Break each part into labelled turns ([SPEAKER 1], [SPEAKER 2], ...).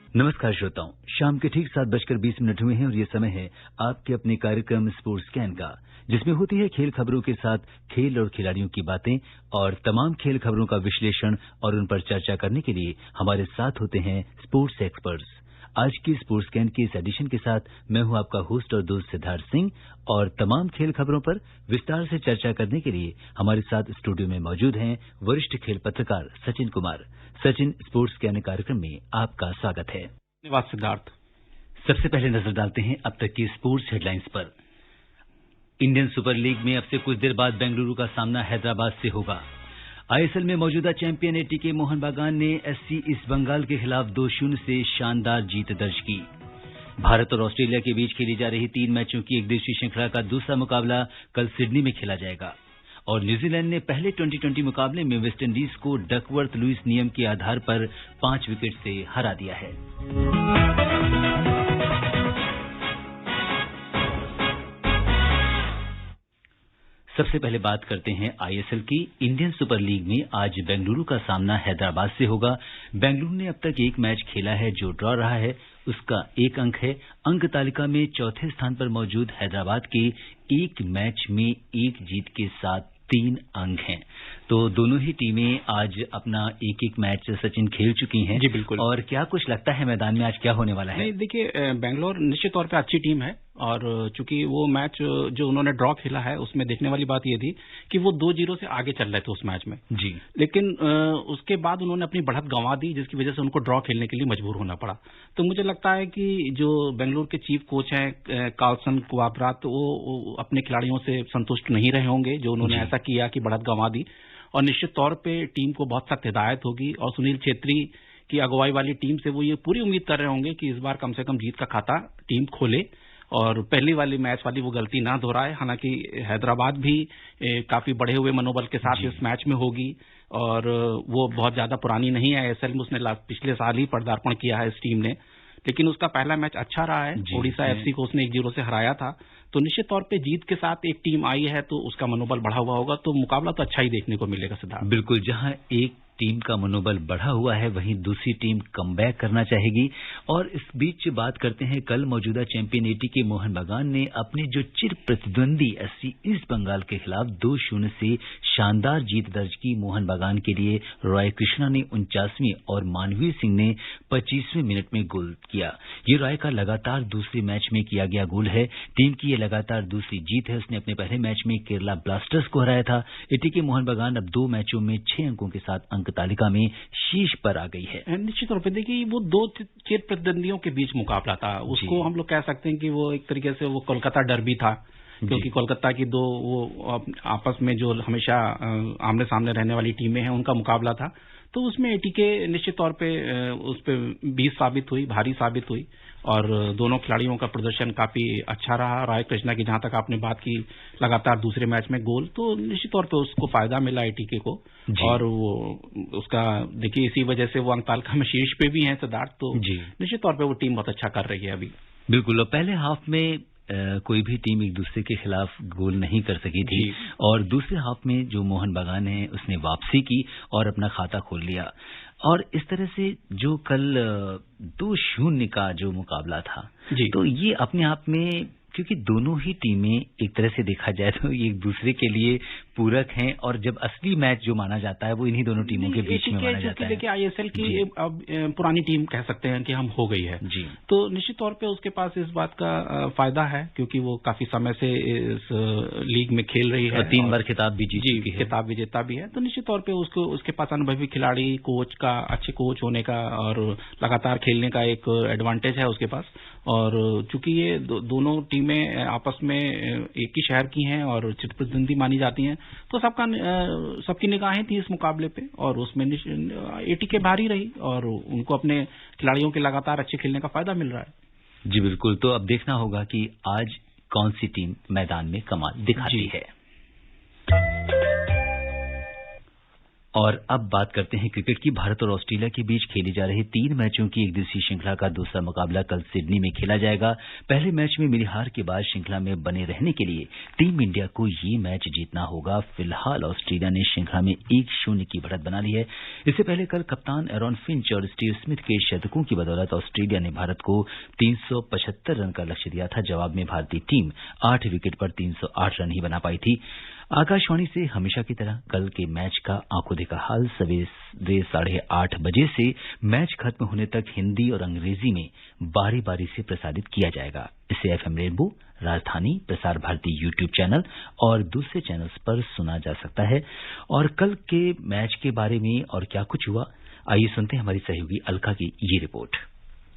[SPEAKER 1] नमस्कार श्रोताओं, शाम के ठीक 7:20 हुए हैं और ये समय है आपके अपने कार्यक्रम स्पोर्ट्स स्कैन का, जिसमें होती है खेल खबरों के साथ खेल और खिलाड़ियों की बातें और तमाम खेल खबरों का विश्लेषण और उन पर चर्चा करने के लिए हमारे साथ होते हैं स्पोर्ट्स एक्सपर्ट्स। आज की स्पोर्ट्स स्कैन के इस एडिशन के साथ मैं हूं आपका होस्ट और दोस्त सिद्धार्थ सिंह और तमाम खेल खबरों पर विस्तार से चर्चा करने के लिए हमारे साथ स्टूडियो में मौजूद हैं वरिष्ठ खेल पत्रकार सचिन कुमार। सचिन, स्पोर्ट्स स्कैन कार्यक्रम में आपका स्वागत है।
[SPEAKER 2] धन्यवाद सिद्धार्थ।
[SPEAKER 1] सबसे पहले नजर डालते हैं अब तक की स्पोर्ट्स हेडलाइंस पर। इंडियन सुपर लीग में अब से कुछ देर बाद बेंगलुरु का सामना हैदराबाद से होगा। आईएसएल में मौजूदा चैंपियन एटीके मोहन बागान ने एससी ईस्ट बंगाल के खिलाफ 2-0 से शानदार जीत दर्ज की। भारत और ऑस्ट्रेलिया के बीच खेली जा रही 3 मैचों की एकदिवसीय श्रृंखला का दूसरा मुकाबला कल सिडनी में खेला जाएगा और न्यूजीलैंड ने पहले T20 मुकाबले में वेस्टइंडीज को डकवर्थ लुईस नियम के आधार पर 5 विकेट से हरा दिया है। सबसे पहले बात करते हैं आईएसएल की। इंडियन सुपर लीग में आज बेंगलुरु का सामना हैदराबाद से होगा। बेंगलुरु ने अब तक एक मैच खेला है जो ड्रॉ रहा है, उसका 1 अंक है। अंक तालिका में चौथे स्थान पर मौजूद हैदराबाद के एक मैच में 1 जीत के साथ 3 अंक हैं। तो दोनों ही टीमें आज अपना एक मैच सचिन खेल चुकी हैं।
[SPEAKER 2] जी बिल्कुल।
[SPEAKER 1] और क्या कुछ लगता है मैदान में आज क्या होने वाला है?
[SPEAKER 2] नहीं, देखिए, बेंगलोर निश्चित तौर पे अच्छी टीम है और चूंकि वो मैच जो उन्होंने ड्रॉ खेला है उसमें देखने वाली बात ये थी कि वो 2-0 से आगे चल रहे थे उस मैच में
[SPEAKER 1] जी, लेकिन
[SPEAKER 2] उसके बाद उन्होंने अपनी बढ़त गंवा दी, जिसकी वजह से उनको ड्रॉ खेलने के लिए मजबूर होना पड़ा। तो मुझे लगता है कि जो बेंगलोर के चीफ कोच हैं कार्लसन क्वाद्रा, तो वो अपने खिलाड़ियों से संतुष्ट नहीं रहे होंगे जो उन्होंने ऐसा किया कि बढ़त गंवा दी। और निश्चित तौर पे टीम को बहुत सख्त हिदायत होगी और सुनील छेत्री की अगुवाई वाली टीम से वो ये पूरी उम्मीद कर रहे होंगे कि इस बार कम से कम जीत का खाता टीम खोले और पहली वाली मैच वाली वो गलती ना दोहराए। हालांकि हैदराबाद भी काफी बढ़े हुए मनोबल के साथ इस मैच में होगी और वो बहुत ज्यादा पुरानी नहीं है आईएसएल में, उसने पिछले साल ही पदार्पण किया है इस टीम ने, लेकिन उसका पहला मैच अच्छा रहा है। ओडिशा एफसी को उसने 1-0 से हराया था। तो निश्चित तौर पे जीत के साथ एक टीम आई है तो उसका मनोबल बढ़ा हुआ होगा, तो मुकाबला तो अच्छा ही देखने को मिलेगा सिद्धार्थ।
[SPEAKER 1] बिल्कुल, जहां एक टीम का मनोबल बढ़ा हुआ है वहीं दूसरी टीम कमबैक करना चाहेगी। और इस बीच बात करते हैं, कल मौजूदा चैंपियन एटीके मोहन बागान ने अपने जो चिर प्रतिद्वंदी एससी ईस्ट बंगाल के खिलाफ 2-0 से शानदार जीत दर्ज की। मोहन बागान के लिए रॉय कृष्णा ने 49वें और मानवीर सिंह ने 25वें मिनट में गोल किया। ये रॉय का लगातार दूसरे मैच में किया गया गोल है। टीम की ये लगातार दूसरी जीत है। उसने अपने पहले मैच में केरला ब्लास्टर्स को हराया था। एटीके मोहन बागान अब 2 मैचों में 6 अंकों के साथ अंक तालिका में शीर्ष पर आ गई है।
[SPEAKER 2] निश्चित तौर पर देखिए, वो 2 चिर प्रतिद्वंदियों के बीच मुकाबला था। उसको हम लोग कह सकते हैं कि वो एक तरीके से वो कोलकाता डर्बी था, क्योंकि कोलकाता की 2 वो आपस में जो हमेशा आमने सामने रहने वाली टीमें हैं उनका मुकाबला था। तो उसमें एटीके निश्चित तौर पे उस पे 20 साबित हुई, भारी साबित हुई और दोनों खिलाड़ियों का प्रदर्शन काफी अच्छा रहा। राय कृष्णा की जहां तक आपने बात की, लगातार दूसरे मैच में गोल, तो निश्चित तौर पे उसको फायदा मिला एटीके को और वो उसका देखिए इसी वजह से वो अंक तालिका में शीर्ष पे भी है सिद्धार्थ। तो निश्चित तौर पे वो टीम बहुत अच्छा कर रही है अभी।
[SPEAKER 1] बिल्कुल, और पहले हाफ में कोई भी टीम एक दूसरे के खिलाफ गोल नहीं कर सकी थी और दूसरे हाफ में जो मोहन बागान है उसने वापसी की और अपना खाता खोल लिया। और इस तरह से जो कल 2-0 का जो मुकाबला था, तो ये अपने आप में, क्योंकि दोनों ही टीमें एक तरह से देखा जाए तो एक दूसरे के लिए पूरक हैं और जब असली मैच जो माना जाता है वो इन्हीं दोनों टीमों के बीच में माना जाता है।
[SPEAKER 2] देखिए, आईएसएल की अब पुरानी टीम कह सकते हैं कि हम हो गई है जी, तो निश्चित तौर पे उसके पास इस बात का फायदा है क्योंकि वो काफी समय से इस लीग में खेल रही है,
[SPEAKER 1] 3 बार खिताब भी जीत चुकी है,
[SPEAKER 2] खिताब विजेता भी है। तो निश्चित तौर पे उसके पास अनुभवी खिलाड़ी, कोच का, अच्छे कोच होने का और लगातार खेलने का एक एडवांटेज है उसके पास। और चूंकि ये दोनों टीमें आपस में एक ही शहर की हैं और चिर प्रतिद्वंदी मानी जाती हैं, तो सबकी निगाहें थी इस मुकाबले पे और उसमें एटीके भारी रही और उनको अपने खिलाड़ियों के लगातार अच्छे खेलने का फायदा मिल रहा है।
[SPEAKER 1] जी बिल्कुल, तो अब देखना होगा कि आज कौन सी टीम मैदान में कमाल दिखाती है। और अब बात करते हैं क्रिकेट की। भारत और ऑस्ट्रेलिया के बीच खेली जा रही 3 मैचों की एक दिवसीय श्रृंखला का दूसरा मुकाबला कल सिडनी में खेला जाएगा। पहले मैच में मिली हार के बाद श्रृंखला में बने रहने के लिए टीम इंडिया को ये मैच जीतना होगा। फिलहाल ऑस्ट्रेलिया ने श्रृंखला में 1-0 की बढ़त बना ली है। इससे पहले कल कप्तान एरॉन फिंच और स्टीव स्मिथ के शतकों की बदौलत ऑस्ट्रेलिया ने भारत को 375 रन का लक्ष्य दिया था। जवाब में भारतीय टीम 8 विकेट पर 308 रन ही बना पाई थी। आकाशवाणी से हमेशा की तरह कल के मैच का आंखों देखा हाल सवेरे 8:30 बजे से मैच खत्म होने तक हिंदी और अंग्रेजी में बारी बारी से प्रसारित किया जाएगा। इसे एफएम रेनबो, राजधानी, प्रसार भारती यूट्यूब चैनल और दूसरे चैनल्स पर सुना जा सकता है। और कल के मैच के बारे में और क्या कुछ हुआ, आइए सुनते हैं हमारी सहयोगी अलका की ये रिपोर्ट।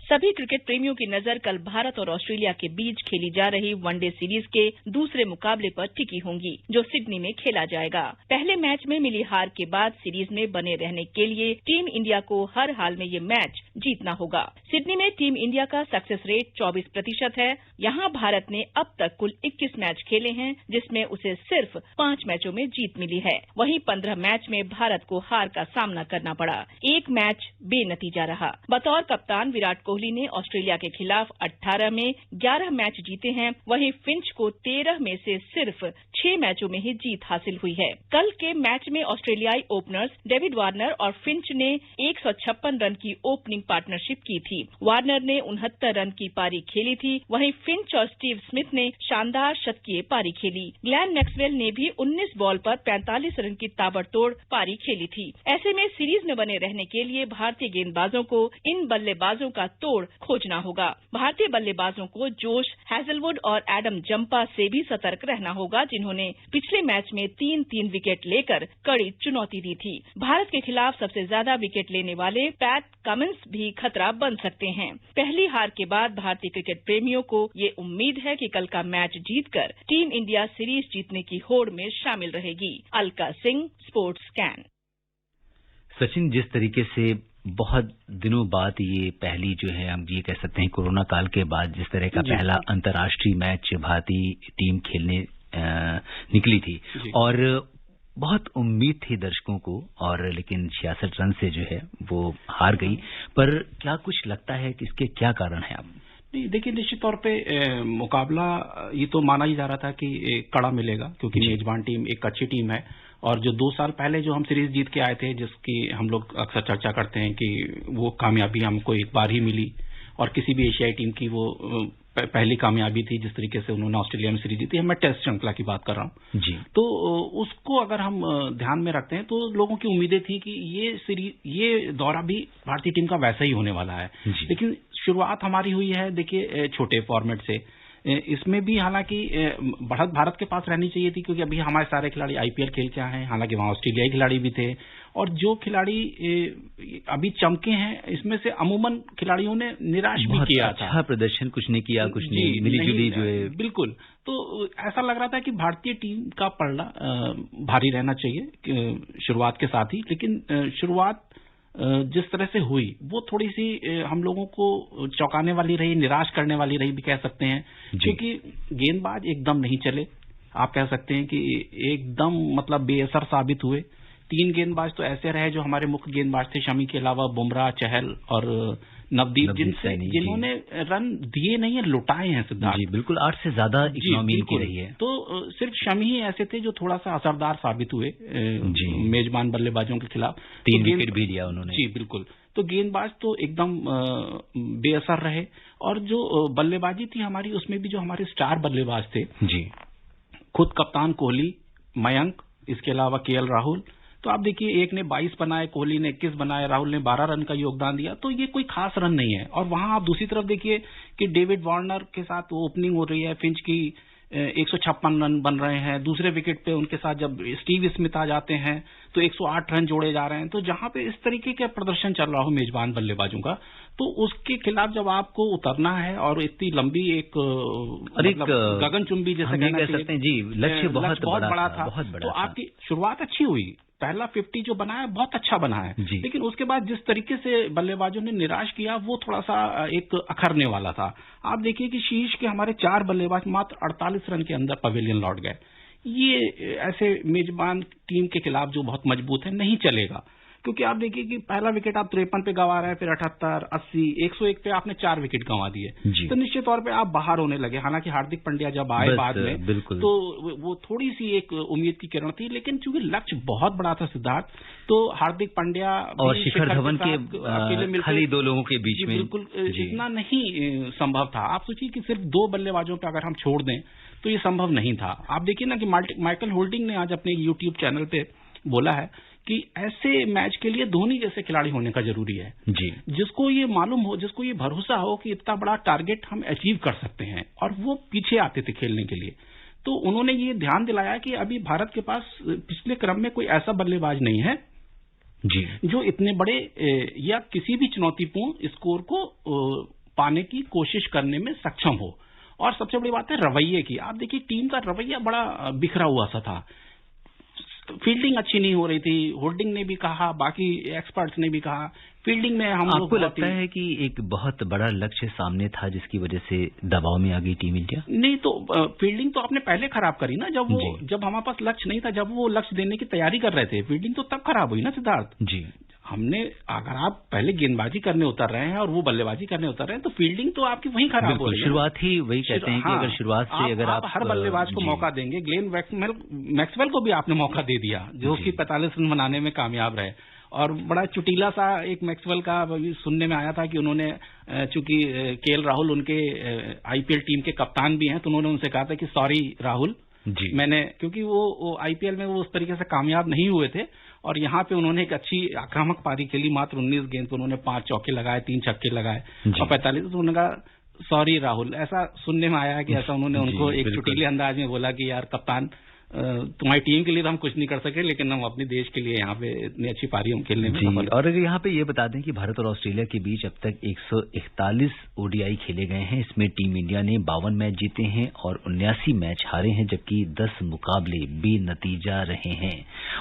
[SPEAKER 3] सभी क्रिकेट प्रेमियों की नजर कल भारत और ऑस्ट्रेलिया के बीच खेली जा रही वनडे सीरीज के दूसरे मुकाबले पर टिकी होंगी, जो सिडनी में खेला जाएगा। पहले मैच में मिली हार के बाद सीरीज में बने रहने के लिए टीम इंडिया को हर हाल में ये मैच जीतना होगा। सिडनी में टीम इंडिया का सक्सेस रेट 24% है। यहाँ भारत ने अब तक कुल 21 मैच खेले हैं, जिसमें उसे सिर्फ 5 मैचों में जीत मिली है। वहीं 15 मैच में भारत को हार का सामना करना पड़ा। एक मैच बेनतीजा रहा। बतौर कप्तान विराट कोहली ने ऑस्ट्रेलिया के खिलाफ 18 में 11 मैच जीते हैं। वहीं फिंच को 13 में से सिर्फ 6 मैचों में ही जीत हासिल हुई है। कल के मैच में ऑस्ट्रेलियाई ओपनर्स डेविड वार्नर और फिंच ने 156 रन की ओपनिंग पार्टनरशिप की थी। वार्नर ने 69 रन की पारी खेली थी। वहीं फिंच और स्टीव स्मिथ ने शानदार शतकीय पारी खेली। ग्लेन मैक्सवेल ने भी 19 बॉल पर 45 रन की ताबड़तोड़ पारी खेली थी। ऐसे में सीरीज में बने रहने के लिए भारतीय गेंदबाजों को इन बल्लेबाजों का तोड़ खोजना होगा। भारतीय बल्लेबाजों को जोश हैजलवुड और एडम जंपा से भी सतर्क रहना होगा, जिन्होंने पिछले मैच में 3-3 विकेट लेकर कड़ी चुनौती दी थी। भारत के खिलाफ सबसे ज्यादा विकेट लेने वाले पैट कमिंस भी खतरा बन सकते हैं। पहली हार के बाद भारतीय क्रिकेट प्रेमियों को ये उम्मीद है कि कल का मैच जीतकर टीम इंडिया सीरीज जीतने की होड़ में शामिल रहेगी। अलका सिंह, स्पोर्ट्स कैन।
[SPEAKER 1] सचिन, जिस तरीके से बहुत दिनों बाद ये पहली जो है हम ये कह सकते हैं कोरोना काल के बाद जिस तरह का पहला अंतर्राष्ट्रीय मैच भारतीय टीम खेलने निकली थी और बहुत उम्मीद थी दर्शकों को, और लेकिन 66 रन से जो है वो हार गई। पर क्या कुछ लगता है कि इसके क्या कारण है? आप
[SPEAKER 2] नहीं, देखिए, निश्चित तौर पे मुकाबला ये तो माना ही जा रहा था कि कड़ा मिलेगा, क्योंकि मेजबान टीम एक अच्छी टीम है। और जो 2 साल पहले जो हम सीरीज जीत के आए थे, जिसकी हम लोग अक्सर चर्चा करते हैं कि वो कामयाबी हमको एक बार ही मिली, और किसी भी एशियाई टीम की वो पहली कामयाबी थी जिस तरीके से उन्होंने ऑस्ट्रेलिया में सीरीज जीती है। मैं टेस्ट श्रृंखला की बात कर रहा हूँ जी। तो उसको अगर हम ध्यान में रखते हैं तो लोगों की उम्मीदें थी कि ये दौरा भी भारतीय टीम का वैसा ही होने वाला है। लेकिन शुरुआत हमारी हुई है, देखिए, छोटे फॉर्मेट से। इसमें भी हालांकि बढ़त भारत के पास रहनी चाहिए थी, क्योंकि अभी हमारे सारे खिलाड़ी आईपीएल खेल के आए हैं। हालांकि वहां ऑस्ट्रेलियाई खिलाड़ी भी थे, और जो खिलाड़ी अभी चमके हैं इसमें से अमूमन खिलाड़ियों ने निराश भी किया था।
[SPEAKER 1] अच्छा प्रदर्शन कुछ ने किया, कुछ ने मिली-जुली जो है।
[SPEAKER 2] बिल्कुल। तो ऐसा लग रहा था कि भारतीय टीम का पलड़ा भारी रहना चाहिए शुरुआत के साथ ही। लेकिन शुरुआत जिस तरह से हुई वो थोड़ी सी हम लोगों को चौंकाने वाली रही, निराश करने वाली रही भी कह सकते हैं, क्योंकि गेंदबाज एकदम नहीं चले। आप कह सकते हैं कि एकदम मतलब बेअसर साबित हुए। 3 गेंदबाज तो ऐसे रहे जो हमारे मुख्य गेंदबाज थे, शमी के अलावा बुमराह, चहल और नवदीप, जिन्होंने रन दिए नहीं है, लुटाए हैं सिद्धार्थ।
[SPEAKER 1] जी बिल्कुल, 8 से ज्यादा इकोनॉमी की रही है।
[SPEAKER 2] तो सिर्फ शमी ही ऐसे थे जो थोड़ा सा असरदार साबित हुए मेजबान बल्लेबाजों के खिलाफ।
[SPEAKER 1] 3 विकेट भी लिया उन्होंने।
[SPEAKER 2] जी बिल्कुल। तो गेंदबाज तो एकदम बेअसर रहे, और जो बल्लेबाजी थी हमारी उसमें भी जो हमारे स्टार बल्लेबाज थे जी, खुद कप्तान कोहली, मयंक, इसके अलावा केएल राहुल। तो आप देखिए, एक ने 22 बनाए, कोहली ने 21 बनाए, राहुल ने 12 रन का योगदान दिया। तो ये कोई खास रन नहीं है। और वहां आप दूसरी तरफ देखिए कि डेविड वार्नर के साथ ओपनिंग हो रही है, फिंच की 156 रन बन रहे हैं। दूसरे विकेट पे उनके साथ जब स्टीव स्मिथ आ जाते हैं तो 108 रन जोड़े जा रहे हैं। तो जहां पे इस तरीके का प्रदर्शन चल रहा हो मेजबान बल्लेबाजों का, तो उसके खिलाफ जब आपको उतरना है और इतनी लंबी एक गगनचुंबी जैसे
[SPEAKER 1] कह सकते हैं जी, लक्ष्य बहुत बड़ा था।
[SPEAKER 2] तो आपकी शुरुआत अच्छी हुई, पहला 50 जो बनाया बहुत अच्छा बना है, लेकिन उसके बाद जिस तरीके से बल्लेबाजों ने निराश किया वो थोड़ा सा एक अखरने वाला था। आप देखिए कि शीर्ष के हमारे 4 बल्लेबाज मात्र 48 रन के अंदर पवेलियन लौट गए। ये ऐसे मेजबान टीम के खिलाफ जो बहुत मजबूत है नहीं चलेगा, क्योंकि आप देखिए कि पहला विकेट आप 53 पे गंवा रहे हैं, फिर 78, 80, 101 पे आपने 4 विकेट गंवा दिए, तो निश्चित तौर पे आप बाहर होने लगे। हालांकि हार्दिक पांड्या जब आए बाद में तो वो थोड़ी सी एक उम्मीद की किरण थी, लेकिन चूंकि लक्ष्य बहुत बड़ा था सिद्धार्थ, तो हार्दिक पांड्या
[SPEAKER 1] और शिखर धवन के खाली 2 लोगों के बीच में
[SPEAKER 2] बिल्कुल इतना नहीं संभव था। आप सोचिए कि सिर्फ 2 बल्लेबाजों पे अगर हम छोड़ दें तो ये संभव नहीं था। आप देखिए ना कि माइकल होल्डिंग ने आज अपने यूट्यूब चैनल पे बोला है कि ऐसे मैच के लिए धोनी जैसे खिलाड़ी होने का जरूरी है जी, जिसको ये मालूम हो, जिसको ये भरोसा हो कि इतना बड़ा टारगेट हम अचीव कर सकते हैं, और वो पीछे आते थे खेलने के लिए। तो उन्होंने ये ध्यान दिलाया कि अभी भारत के पास पिछले क्रम में कोई ऐसा बल्लेबाज नहीं है जी जो इतने बड़े या किसी भी चुनौतीपूर्ण स्कोर को पाने की कोशिश करने में सक्षम हो। और सबसे बड़ी बात है रवैये की। आप देखिए टीम का रवैया बड़ा बिखरा हुआ सा था, फील्डिंग अच्छी नहीं हो रही थी। होल्डिंग ने भी कहा, बाकी एक्सपर्ट्स ने भी कहा, फील्डिंग में हम लोग।
[SPEAKER 1] आपको लगता है कि एक बहुत बड़ा लक्ष्य सामने था जिसकी वजह से दबाव में आ गई टीम इंडिया?
[SPEAKER 2] नहीं, तो फील्डिंग तो आपने पहले खराब करी ना, जब हमारे पास लक्ष्य नहीं था, जब वो लक्ष्य देने की तैयारी कर रहे थे, फील्डिंग तो तब खराब हुई ना सिद्धार्थ जी। हमने, अगर आप पहले गेंदबाजी करने उतर रहे हैं और वो बल्लेबाजी करने उतर रहे हैं, तो फील्डिंग तो आपकी वहीं खराब हो रही है।
[SPEAKER 1] शुरुआत ही वही कहते हैं कि अगर शुरुआत से अगर आप
[SPEAKER 2] हर बल्लेबाज को मौका देंगे, ग्लेन मैक्सवेल को भी आपने मौका दे दिया जो कि 45 रन बनाने में कामयाब रहे। और बड़ा चुटीला सा एक मैक्सवेल का सुनने में आया था कि उन्होंने, चूंकि केएल राहुल उनके आईपीएल टीम के कप्तान भी हैं, तो उन्होंने उनसे कहा था कि सॉरी राहुल जी, मैंने, क्योंकि वो आईपीएल में वो उस तरीके से कामयाब नहीं हुए थे, और यहाँ पे उन्होंने एक अच्छी आक्रामक पारी खेली। मात्र 19 गेंद पे उन्होंने 5 चौके लगाए, 3 छक्के लगाए और 45। तो उन्होंने कहा सॉरी राहुल, ऐसा सुनने में आया है कि ऐसा उन्होंने उनको एक चुटीले अंदाज में बोला कि यार कप्तान, तुम्हारी टीम के लिए तो हम कुछ नहीं कर सके, लेकिन हम अपने देश के लिए यहाँ पे इतनी अच्छी पारी हम खेलने में सफल।
[SPEAKER 1] और अगर यहाँ पे ये बता दें कि भारत और ऑस्ट्रेलिया के बीच अब तक 141 ओडीआई खेले गए हैं। इसमें टीम इंडिया ने 52 मैच जीते हैं और 79 मैच हारे हैं, जबकि 10 मुकाबले बेनतीजा रहे हैं।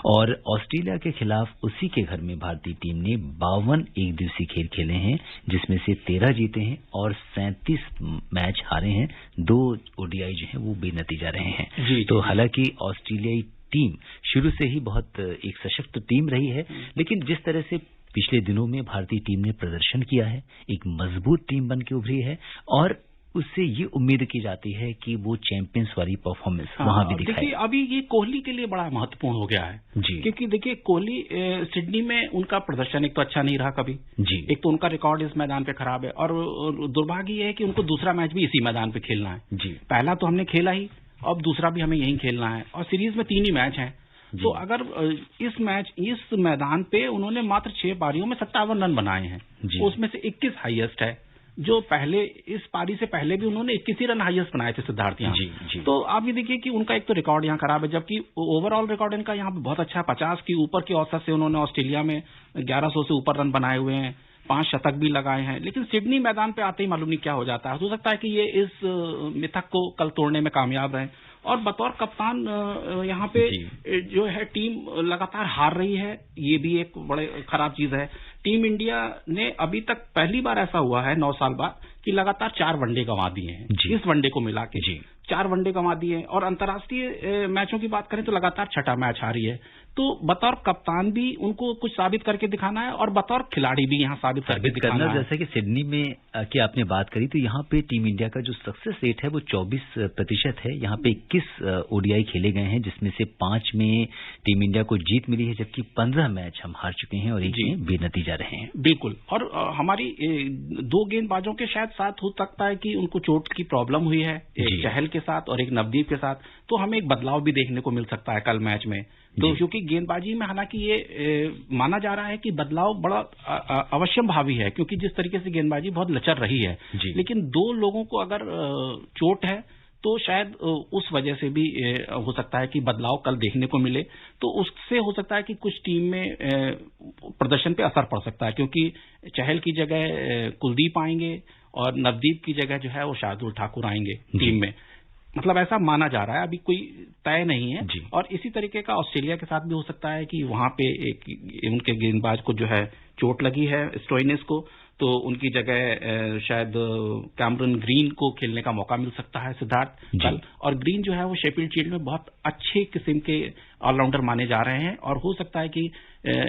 [SPEAKER 1] और ऑस्ट्रेलिया के खिलाफ उसी के घर में भारतीय टीम ने 52 एक दिवसीय खेल खेले हैं, जिसमें से 13 जीते हैं और 37 मैच हारे हैं। 2 ओडीआई जो है वो बेनतीजा रहे हैं। तो हालांकि ऑस्ट्रेलियाई टीम शुरू से ही बहुत एक सशक्त टीम रही है, लेकिन जिस तरह से पिछले दिनों में भारतीय टीम ने प्रदर्शन किया है, एक मजबूत टीम बन के उभरी है और उससे ये उम्मीद की जाती है कि वो चैंपियंस वाली परफॉर्मेंस वहां भी दिखाए।
[SPEAKER 2] देखिए अभी ये कोहली के लिए बड़ा महत्वपूर्ण हो गया है जी, क्योंकि देखिए कोहली सिडनी में उनका प्रदर्शन एक तो अच्छा नहीं रहा कभी जी, एक तो उनका रिकॉर्ड इस मैदान पे खराब है, और दुर्भाग्य ये है कि उनको दूसरा मैच भी इसी मैदान पे खेलना है जी। पहला तो हमने खेला ही, अब दूसरा भी हमें यहीं खेलना है, और सीरीज में 3 ही मैच हैं। तो अगर इस मैदान पे उन्होंने मात्र 6 पारियों में 57 रन बनाए हैं, उसमें से 21 हाईएस्ट है, जो पहले इस पारी से पहले भी उन्होंने 21 ही रन हाईएस्ट बनाए थे सिद्धार्थ यहाँ। तो आप ये देखिए कि उनका एक तो रिकॉर्ड यहाँ खराब है, जबकि ओवरऑल रिकॉर्ड इनका यहाँ पे बहुत अच्छा है। 50 की ऊपर की औसत से उन्होंने ऑस्ट्रेलिया में 1100 से ऊपर रन बनाए हुए हैं, 5 शतक भी लगाए हैं। लेकिन सिडनी मैदान पे आते ही मालूम नहीं क्या हो जाता है। हो सकता है कि ये इस मिथक को कल तोड़ने में कामयाब रहे। और बतौर कप्तान यहाँ पे जो है टीम लगातार हार रही है, ये भी एक बड़े खराब चीज है। टीम इंडिया ने अभी तक पहली बार ऐसा हुआ है 9 साल बाद कि लगातार 4 वनडे गंवा दिए हैं, इस वनडे को मिला के 4 वनडे गंवा दिए हैं। और अंतर्राष्ट्रीय मैचों की बात करें तो लगातार 6ठा मैच हारी है। तो बतौर कप्तान भी उनको कुछ साबित करके दिखाना है, और बतौर खिलाड़ी भी यहाँ साबित करके दिखाना है।
[SPEAKER 1] जैसे कि सिडनी में की आपने बात करी, तो यहाँ पे टीम इंडिया का जो सक्सेस रेट है वो 24% है। यहाँ पे 21 ओडीआई खेले गए हैं, जिसमें से 5 में टीम इंडिया को जीत मिली है, जबकि 15 मैच हम हार चुके हैं और 1 में बेनतीजा रहे हैं।
[SPEAKER 2] बिल्कुल। और हमारी 2 गेंदबाजों के शायद साथ हो सकता है कि उनको चोट की प्रॉब्लम हुई है, एक चहल के साथ और एक नवदीप के साथ, तो हमें एक बदलाव भी देखने को मिल सकता है कल मैच में। तो क्योंकि गेंदबाजी में हालांकि ये माना जा रहा है कि बदलाव बड़ा अवश्यम भावी है, क्योंकि जिस तरीके से गेंदबाजी बहुत लचर रही है, लेकिन 2 लोगों को अगर चोट है तो शायद उस वजह से भी हो सकता है कि बदलाव कल देखने को मिले। तो उससे हो सकता है कि कुछ टीम में प्रदर्शन पे असर पड़ सकता है, क्योंकि चहल की जगह कुलदीप आएंगे और नवदीप की जगह जो है वो शार्दुल ठाकुर आएंगे टीम में। मतलब ऐसा माना जा रहा है, अभी कोई तय नहीं है। और इसी तरीके का ऑस्ट्रेलिया के साथ भी हो सकता है कि वहां पे एक उनके गेंदबाज को जो है चोट लगी है, स्टोइनिस को, तो उनकी जगह शायद कैमरन ग्रीन को खेलने का मौका मिल सकता है सिद्धार्थ कल। और ग्रीन जो है वो शेफील्ड शील्ड में बहुत अच्छे किस्म के ऑलराउंडर माने जा रहे हैं और हो सकता है कि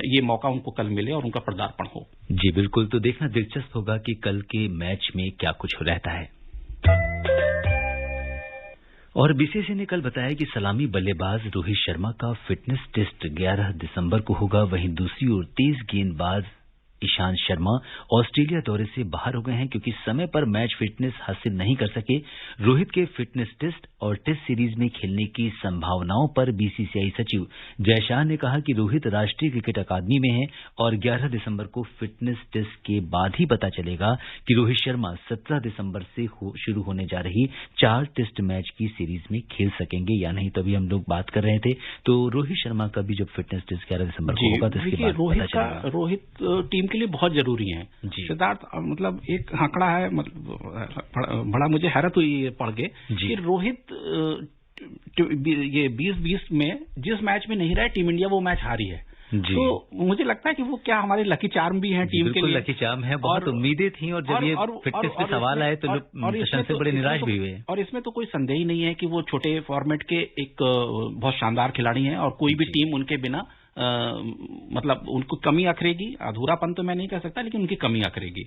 [SPEAKER 2] ये मौका उनको कल मिले और उनका पदार्पण हो।
[SPEAKER 1] जी बिल्कुल, तो देखना दिलचस्प होगा कि कल के मैच में क्या कुछ रहता है। और बीसीसीआई ने कल बताया कि सलामी बल्लेबाज रोहित शर्मा का फिटनेस टेस्ट 11 दिसंबर को होगा। वहीं दूसरी ओर तेज गेंदबाज ईशांत शर्मा ऑस्ट्रेलिया दौरे से बाहर हो गए हैं क्योंकि समय पर मैच फिटनेस हासिल नहीं कर सके। रोहित के फिटनेस टेस्ट और टेस्ट सीरीज में खेलने की संभावनाओं पर बीसीसीआई सचिव जय शाह ने कहा कि रोहित राष्ट्रीय क्रिकेट अकादमी में है और 11 दिसंबर को फिटनेस टेस्ट के बाद ही पता चलेगा कि रोहित शर्मा 17 दिसंबर से शुरू होने जा रही 4 टेस्ट मैच की सीरीज में खेल सकेंगे या नहीं। तभी हम लोग बात कर रहे थे, तो रोहित शर्मा का भी जब फिटनेस टेस्ट 11 दिसंबर को होगा तो इसके बाद पता चलेगा।
[SPEAKER 2] रोहित टीम के लिए बहुत जरूरी है सिद्धार्थ। मतलब एक आंकड़ा है, मतलब बड़ा मुझे हैरत हुई पढ़ के कि रोहित ये 2020 में जिस मैच में नहीं रहा टीम इंडिया वो मैच हारी है। तो मुझे लगता है कि वो क्या हमारे लकी चार्म भी हैं टीम के लिए।
[SPEAKER 1] लकी चार्म है, बहुत उम्मीदें थी और जब ये फिटनेस पे सवाल आए तो लोग से बड़े निराश भी हुए।
[SPEAKER 2] और इसमें तो कोई संदेह ही नहीं है कि वो छोटे फॉर्मेट के एक बहुत शानदार खिलाड़ी हैं और कोई भी टीम उनके बिना मतलब उनको कमी अखरेगी। अधूरापन तो मैं नहीं कह सकता, लेकिन उनकी कमी अखरेगी।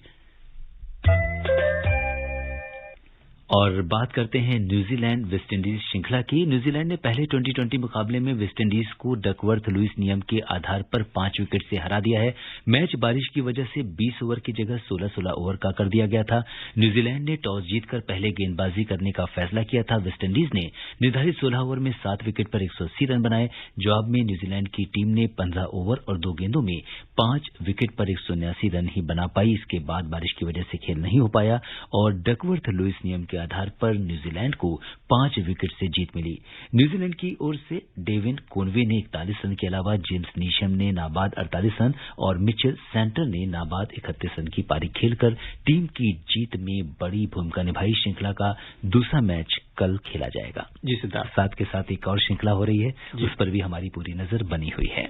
[SPEAKER 1] और बात करते हैं न्यूजीलैंड वेस्टइंडीज श्रृंखला की। न्यूजीलैंड ने पहले 2020 मुकाबले में वेस्टइंडीज को डकवर्थ लुईस नियम के आधार पर 5 विकेट से हरा दिया है। मैच बारिश की वजह से 20 ओवर की जगह 16-16 ओवर का कर दिया गया था। न्यूजीलैंड ने टॉस जीतकर पहले गेंदबाजी करने का फैसला किया था। वेस्टइंडीज ने निर्धारित 16 ओवर में 7 विकेट पर 180 रन बनाए। जवाब में न्यूजीलैंड की टीम ने 15 ओवर और 2 गेंदों में 5 विकेट पर 179 रन ही बना पाई। इसके बाद बारिश की वजह से खेल नहीं हो पाया और डकवर्थ लुईस नियम के आधार पर न्यूजीलैंड को 5 विकेट से जीत मिली। न्यूजीलैंड की ओर से डेविन कोनवे ने 41 रन के अलावा जेम्स नीशम ने नाबाद 48 रन और मिचेल सेंटर ने नाबाद 31 रन की पारी खेलकर टीम की जीत में बड़ी भूमिका निभाई। श्रृंखला का दूसरा मैच कल खेला जाएगा।
[SPEAKER 2] जी सिद्धार्थ,
[SPEAKER 1] साथ के साथ एक और श्रृंखला हो रही है, उस पर भी हमारी पूरी नजर बनी हुई है।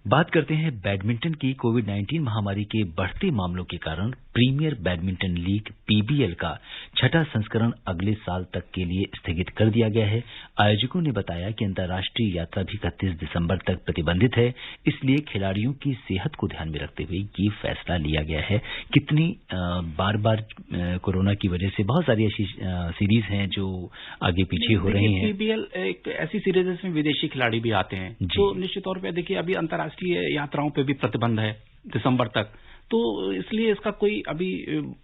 [SPEAKER 1] बात करते हैं बैडमिंटन की। कोविड-19 महामारी के बढ़ते मामलों के कारण प्रीमियर बैडमिंटन लीग पीबीएल का 6ठा संस्करण अगले साल तक के लिए स्थगित कर दिया गया है। आयोजकों ने बताया कि अंतर्राष्ट्रीय यात्रा भी 31 दिसंबर तक प्रतिबंधित है, इसलिए खिलाड़ियों की सेहत को ध्यान में रखते हुए ये फैसला लिया गया है। कितनी बार बार कोरोना की वजह से बहुत सारी ऐसी सीरीज हैं जो आगे पीछे हो रही हैं।
[SPEAKER 2] पीबीएल एक ऐसी सीरीज है जिसमें विदेशी खिलाड़ी भी आते हैं, तो निश्चित तौर पर देखिए अभी अंतर्राष्ट्रीय यात्राओं पे भी प्रतिबंध है दिसंबर तक, तो इसलिए इसका कोई अभी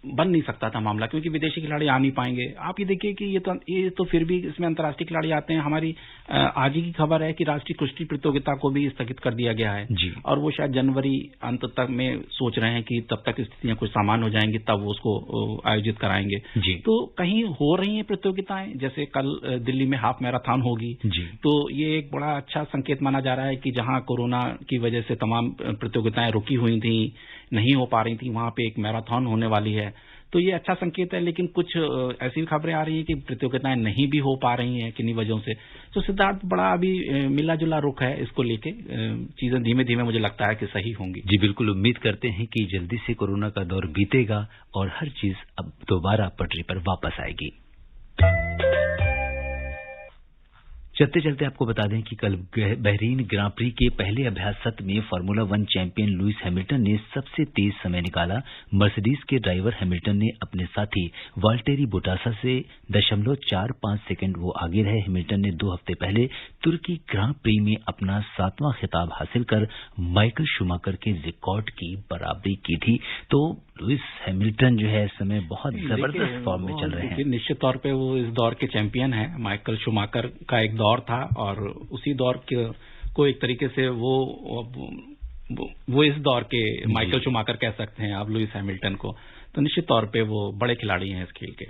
[SPEAKER 2] बन नहीं सकता था मामला, क्योंकि विदेशी खिलाड़ी आ नहीं पाएंगे। आप ये देखिए कि ये तो फिर भी इसमें अंतर्राष्ट्रीय खिलाड़ी आते हैं। हमारी आज ही की खबर है कि राष्ट्रीय कुश्ती प्रतियोगिता को भी स्थगित कर दिया गया है और वो शायद जनवरी अंत तक में सोच रहे हैं कि तब तक स्थितियां कुछ सामान्य हो जाएंगी तब वो उसको आयोजित कराएंगे। तो कहीं हो रही हैं प्रतियोगिताएं, जैसे कल दिल्ली में हाफ मैराथन होगी, तो ये एक बड़ा अच्छा संकेत माना जा रहा है कि जहां कोरोना की वजह से तमाम प्रतियोगिताएं रुकी हुई थी, नहीं हो पा रही थी, वहां पे एक मैराथन होने वाली है, तो ये अच्छा संकेत है। लेकिन कुछ ऐसी खबरें आ रही हैं कि प्रतियोगिताएं नहीं भी हो पा रही हैं किन्हीं वजहों से। तो सिद्धार्थ बड़ा अभी मिला जुला रुख है इसको लेके, चीजें धीमे धीमे मुझे लगता है कि सही होंगी।
[SPEAKER 1] जी बिल्कुल, उम्मीद करते हैं कि जल्दी से कोरोना का दौर बीतेगा और हर चीज अब दोबारा पटरी पर वापस आएगी। चलते चलते आपको बता दें कि कल बहरीन ग्रां प्री के पहले अभ्यास सत्र में फार्मूला 1 चैंपियन लुईस हैमिल्टन ने सबसे तेज समय निकाला। मर्सिडीज के ड्राइवर हैमिल्टन ने अपने साथी वाल्टेरी बोटासा से 0.45 सेकंड वो आगे रहे। हैमिल्टन ने 2 हफ्ते पहले तुर्की ग्रां प्री में अपना 7वां खिताब हासिल कर माइकल शूमाकर के रिकॉर्ड की बराबरी की थी। तो लुईस हैमिल्टन जो है इस समय बहुत जबरदस्त फॉर्म में चल रहे हैं।
[SPEAKER 2] निश्चित तौर पे वो इस दौर के चैंपियन हैं। माइकल शूमाकर का एक दौर था और उसी दौर को एक तरीके से वो इस दौर के माइकल शूमाकर कह सकते हैं आप लुईस हैमिल्टन को। तो निश्चित तौर पे वो बड़े खिलाड़ी हैं इस खेल के।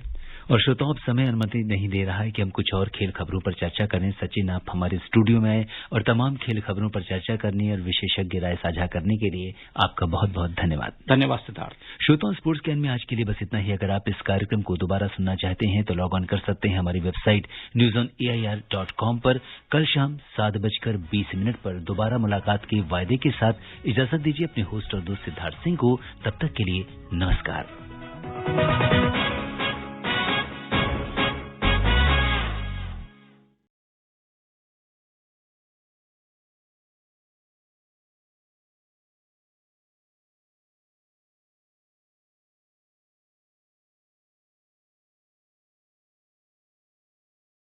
[SPEAKER 1] और श्रोताओं, अब समय अनुमति नहीं दे रहा है कि हम कुछ और खेल खबरों पर चर्चा करें। सचिन, आप हमारे स्टूडियो में आए और तमाम खेल खबरों पर चर्चा करनी और विशेषज्ञ राय साझा करने के लिए आपका बहुत बहुत धन्यवाद।
[SPEAKER 2] धन्यवाद सिद्धार्थ।
[SPEAKER 1] श्रोताओं, स्पोर्ट्स कैन में आज के लिए बस इतना ही। अगर आप इस कार्यक्रम को दोबारा सुनना चाहते हैं तो लॉग ऑन कर सकते हैं हमारी वेबसाइट newsonair.com पर। कल शाम 7:20 पर दोबारा मुलाकात के वायदे के साथ इजाजत दीजिए अपने होस्ट और दोस्त सिद्धार्थ सिंह को। तब तक के लिए नमस्कार।